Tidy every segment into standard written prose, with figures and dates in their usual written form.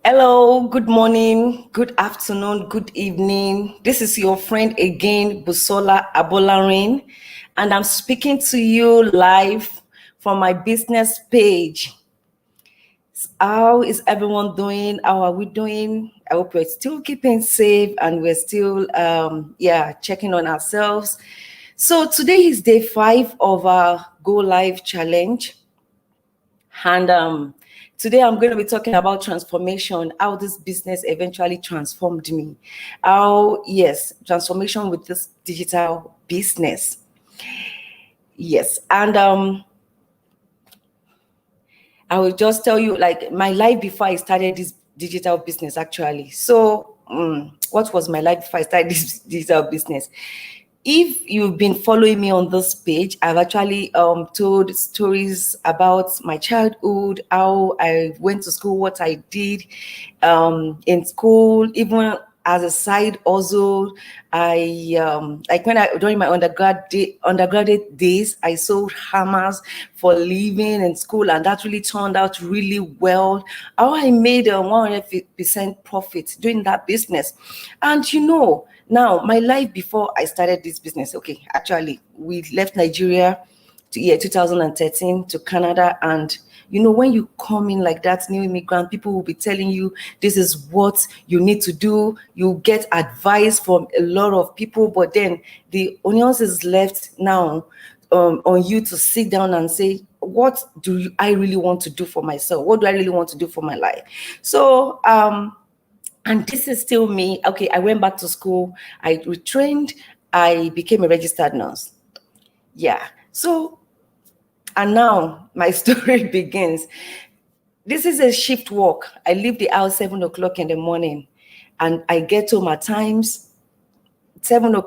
Hello, good morning, good afternoon, good evening. This is your friend again, Busola Abolarin, and I'm speaking to you live from my business page. How is everyone doing? How are we doing? I hope we're still keeping safe and we're still, checking on ourselves. So today is day 5 of our Go Live challenge. And today I'm going to be talking about transformation, how this business eventually transformed me. Transformation with this digital business. Yes. And I will just tell you like my life before I started this digital business actually. So what was my life before I started this digital business? If you've been following me on this page, I've actually told stories about my childhood, how I went to school, what I did in school, even as a side also. During my undergraduate days, I sold hammers for living in school, and that really turned out really well. How I made 100% profit doing that business. And now my life before I started this business, okay, actually we left Nigeria to year 2013 to Canada. And when you come in like that new immigrant, people will be telling you this is what you need to do. You get advice from a lot of people, but then the onus is left now on you to sit down and say, what do I really want to do for myself? What do I really want to do for my life? So and this is still me. Okay, I went back to school, I retrained, I became a registered nurse. Yeah. So, and now my story begins. This is a shift work. I leave the house 7 o'clock in the morning, and I get home at times 7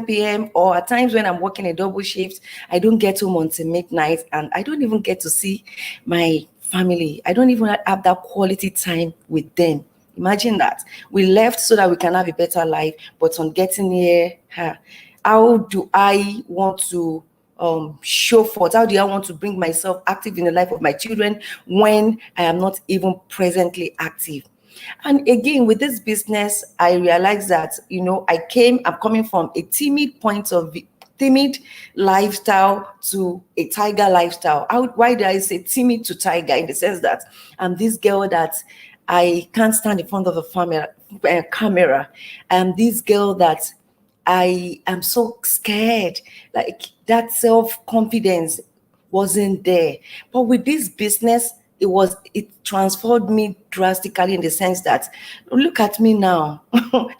p.m. or at times when I'm working a double shift, I don't get home until midnight, and I don't even get to see my family. I don't even have that quality time with them. Imagine that. We left so that we can have a better life, but on getting here, how do I want to show forth? How do I want to bring myself active in the life of my children when I am not even presently active? And again, with this business, I realized that, I'm coming from a timid lifestyle to a tiger lifestyle. Why do I say timid to tiger? In the sense that I'm this girl that I can't stand in front of a camera. I'm this girl that I am so scared. Like that self-confidence wasn't there. But with this business, it transformed me drastically in the sense that look at me now.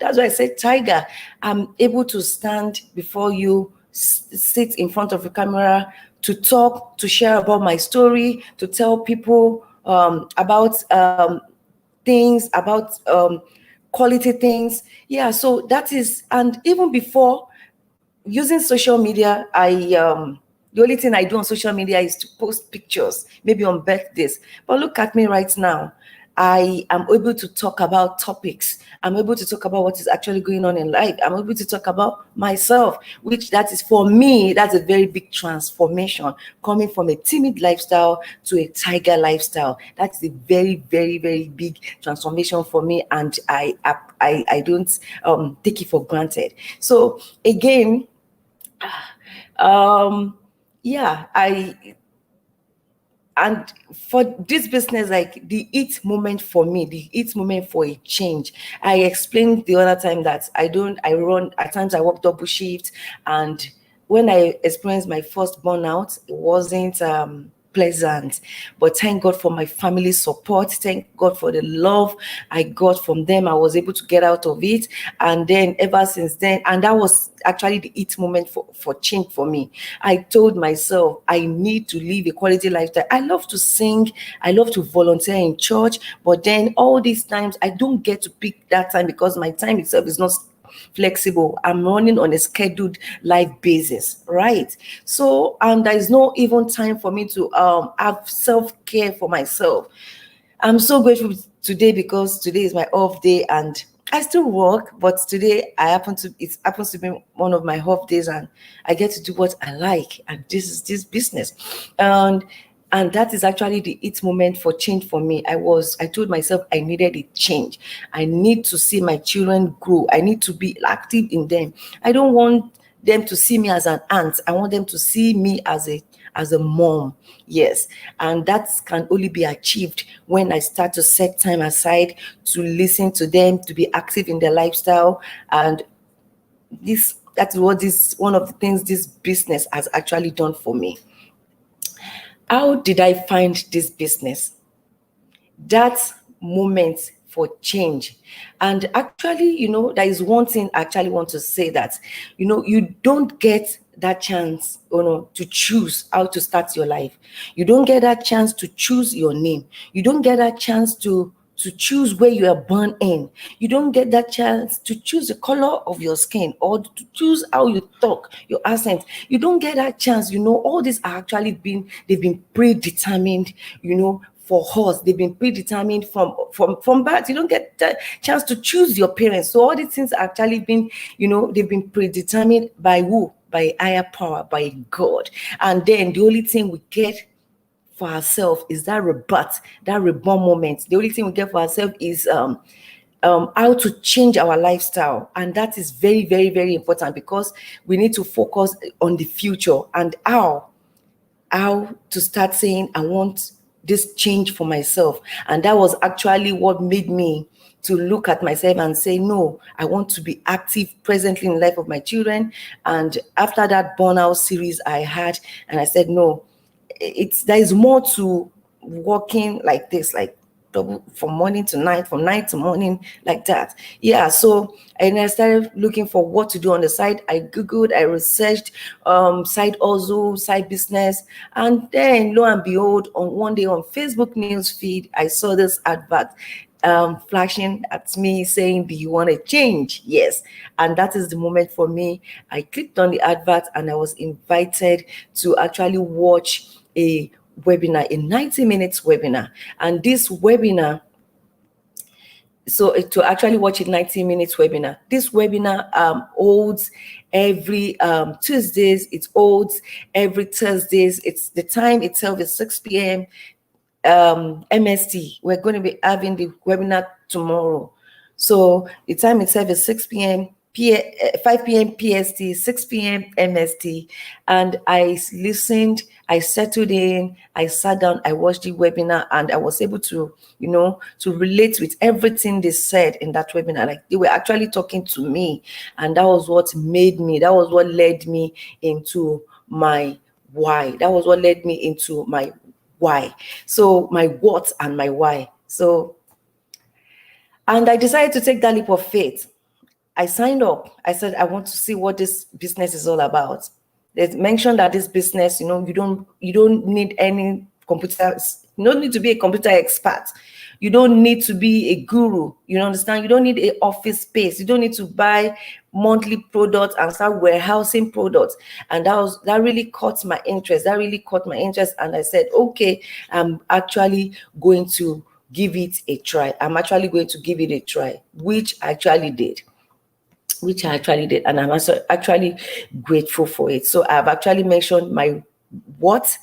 That's why I said tiger. I'm able to stand before you, sit in front of the camera, to talk, to share about my story, to tell people about things, about quality things. Yeah, so that is, and even before using social media, the only thing I do on social media is to post pictures, maybe on birthdays. But look at me right now. I am able to talk about topics. I'm able to talk about what is actually going on in life. I'm able to talk about myself, which that is for me, that's a very big transformation, coming from a timid lifestyle to a tiger lifestyle. That's a very, very, very big transformation for me. And I don't take it for granted. So again, yeah, and for this business, like the it moment for me, the it moment for a change. I explained the other time that I run, at times I work double shift. And when I experienced my first burnout, it wasn't pleasant. But thank God for my family support. Thank God for the love I got from them. I was able to get out of it. And then ever since then, and that was actually the it moment for change for me. I told myself I need to live a quality lifestyle. I love to sing. I love to volunteer in church. But then all these times, I don't get to pick that time because my time itself is not flexible. I'm running on a scheduled life basis, right? So, and there is no even time for me to have self-care for myself. I'm so grateful today because today is my off day, and I still work, but today it happens to be one of my off days, and I get to do what I like, and this is this business. And And that is actually the it moment for change for me. I told myself I needed a change. I need to see my children grow. I need to be active in them. I don't want them to see me as an aunt. I want them to see me as a mom. Yes. And that can only be achieved when I start to set time aside to listen to them, to be active in their lifestyle. And that's what this one of the things this business has actually done for me. How did I find this business? That moment for change. And actually, there is one thing I actually want to say, that, you don't get that chance, to choose how to start your life. You don't get that chance to choose your name. You don't get that chance to choose where you are born in. You don't get that chance to choose the color of your skin, or to choose how you talk, your accent. You don't get that chance. All these are actually they've been predetermined, for us. They've been predetermined from birth. You don't get the chance to choose your parents. So all these things are actually been, they've been predetermined by who? By higher power, by God. And then the only thing we get for ourselves is that rebirth, that reborn moment. The only thing we get for ourselves is how to change our lifestyle. And that is very, very, very important, because we need to focus on the future and how to start saying, I want this change for myself. And that was actually what made me to look at myself and say, no, I want to be active presently in the life of my children. And after that burnout series I had, and I said, no, there is more to working like this, like from morning to night, from night to morning, like that. Yeah. So, and I started looking for what to do on the side. I Googled, I researched side hustle, side business. And then lo and behold, on one day on Facebook news feed, I saw this advert flashing at me saying, do you want to change? Yes. And that is the moment for me. I clicked on the advert and I was invited to actually watch a webinar, a 90 minutes webinar. And this webinar, so to actually watch a 90 minutes webinar, this webinar holds every Tuesdays, it holds every Thursdays. It's the time itself is 6 p.m. MST. We're going to be having the webinar tomorrow. So the time itself is 6 p.m. 5 p.m. PST, 6 p.m. MST. And I listened, I settled in, I sat down, I watched the webinar, and I was able to, to relate with everything they said in that webinar. Like, they were actually talking to me. And that was what led me into my why. That was what led me into my why. So my what and my why. So, and I decided to take that leap of faith. I signed up. I said, I want to see what this business is all about. They mentioned that this business, you don't need any computers. You don't need to be a computer expert. You don't need to be a guru. You understand? You don't need an office space. You don't need to buy monthly products and start warehousing products. And that really caught my interest. And I said, okay, I'm actually going to give it a try. Which I actually did. And I'm also actually grateful for it. So I've actually mentioned my what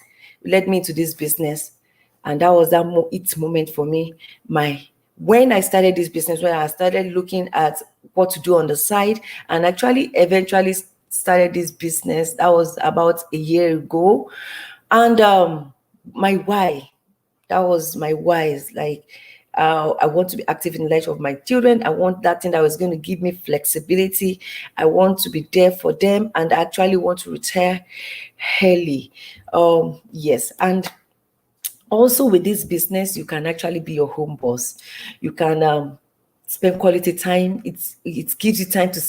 led me to this business, and that was that moment for me. When I started this business, when I started looking at what to do on the side, and actually eventually started this business, that was about a year ago. And my why, that was my why, is like, I want to be active in the life of my children. I want that thing that was going to give me flexibility. I want to be there for them, and I actually want to retire early. Yes. And also with this business, you can actually be your home boss. You can spend quality time. It gives you time to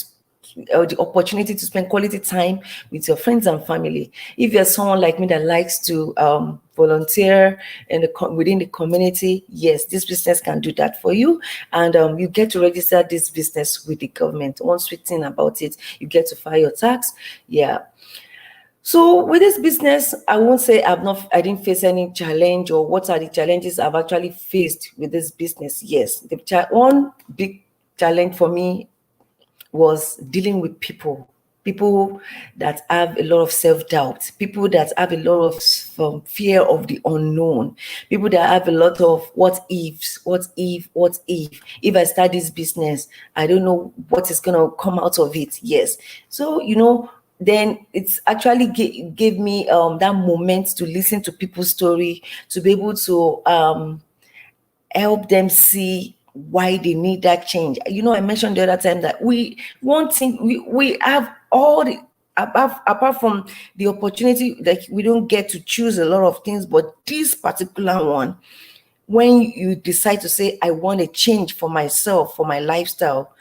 the opportunity to spend quality time with your friends and family. If you're someone like me that likes to volunteer within the community, yes, this business can do that for you. And you get to register this business with the government. One sweet thing about it, you get to file your tax. Yeah. So with this business, I won't say I didn't face any challenge, or what are the challenges I've actually faced with this business. Yes, one big challenge for me was dealing with people. people that have a lot of self-doubt, people that have a lot of fear of the unknown, people that have a lot of what ifs, what if I start this business, I don't know what is going to come out of it. Yes. So, then it's actually gave me that moment to listen to people's story, to be able to help them see why they need that change. I mentioned the other time that we have all the apart from the opportunity, like we don't get to choose a lot of things, but this particular one, when you decide to say, I want a change for myself, for my lifestyle,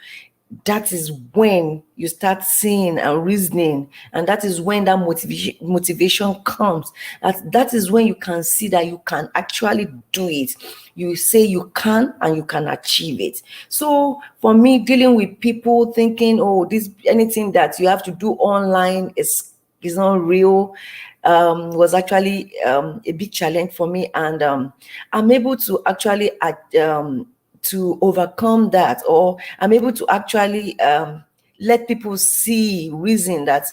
that is when you start seeing and reasoning, and that is when that motivation comes. That is when you can see that you can actually do it. You say you can, and you can achieve it. So for me, dealing with people thinking, oh, this anything that you have to do online is not real, was actually a big challenge for me, and I'm able to actually to overcome that, or I'm able to actually let people see reason that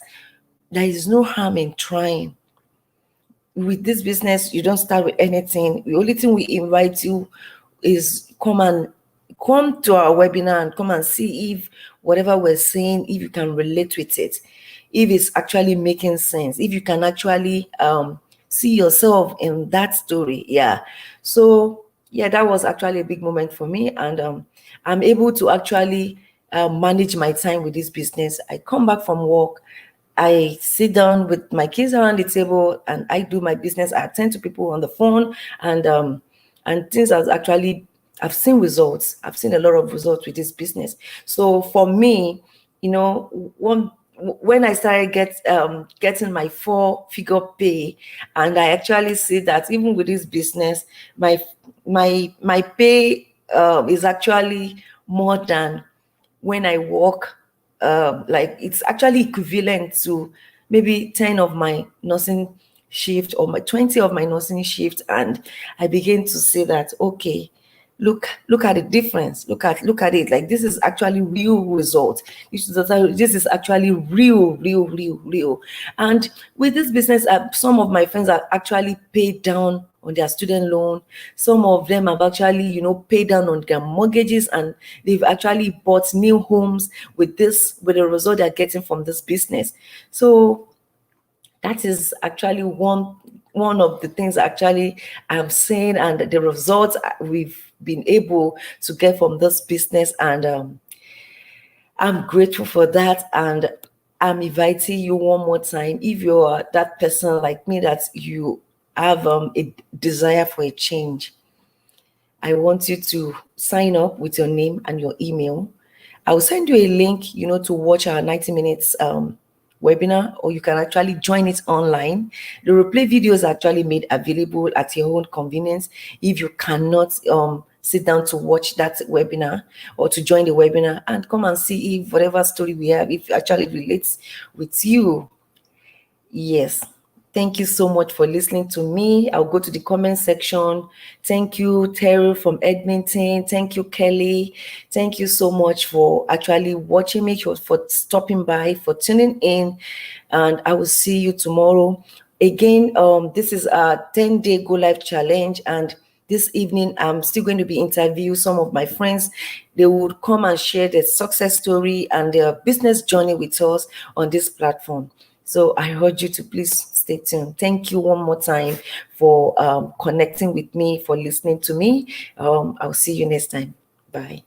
there is no harm in trying. With this business, you don't start with anything. The only thing we invite you is come to our webinar and come and see if whatever we're saying, if you can relate with it, if it's actually making sense, if you can actually see yourself in that story. Yeah. So yeah, that was actually a big moment for me, and I'm able to actually manage my time with this business. I come back from work, I sit down with my kids around the table, and I do my business. I attend to people on the phone, and things I've seen results. I've seen a lot of results with this business. So for me, when I started getting my 4-figure pay, and I actually see that even with this business, my pay is actually more than when I work. Like it's actually equivalent to maybe 10 of my nursing shift, or my 20 of my nursing shift, and I begin to see that, okay, look at the difference. Look at it. Like, this is actually real result. This is actually real. And with this business, some of my friends are actually paid down on their student loan. Some of them have actually, paid down on their mortgages, and they've actually bought new homes with the result they're getting from this business. So that is actually one of the things actually I'm saying, and the results we've been able to get from this business, and I'm grateful for that. And I'm inviting you one more time, if you're that person like me that you have a desire for a change, I want you to sign up with your name and your email. I will send you a link, to watch our 90 minutes webinar, or you can actually join it online. The replay video is actually made available at your own convenience if you cannot sit down to watch that webinar, or to join the webinar and come and see if whatever story we have, if it actually relates with you. Yes. Thank you so much for listening to me. I'll go to the comment section. Thank you, Terry from Edmonton. Thank you, Kelly. Thank you so much for actually watching me, for stopping by, for tuning in. And I will see you tomorrow. Again, this is a 10-day Go Live challenge. And this evening, I'm still going to be interviewing some of my friends. They would come and share their success story and their business journey with us on this platform. So I urge you to please stay tuned. Thank you one more time for connecting with me, for listening to me. I'll see you next time. Bye.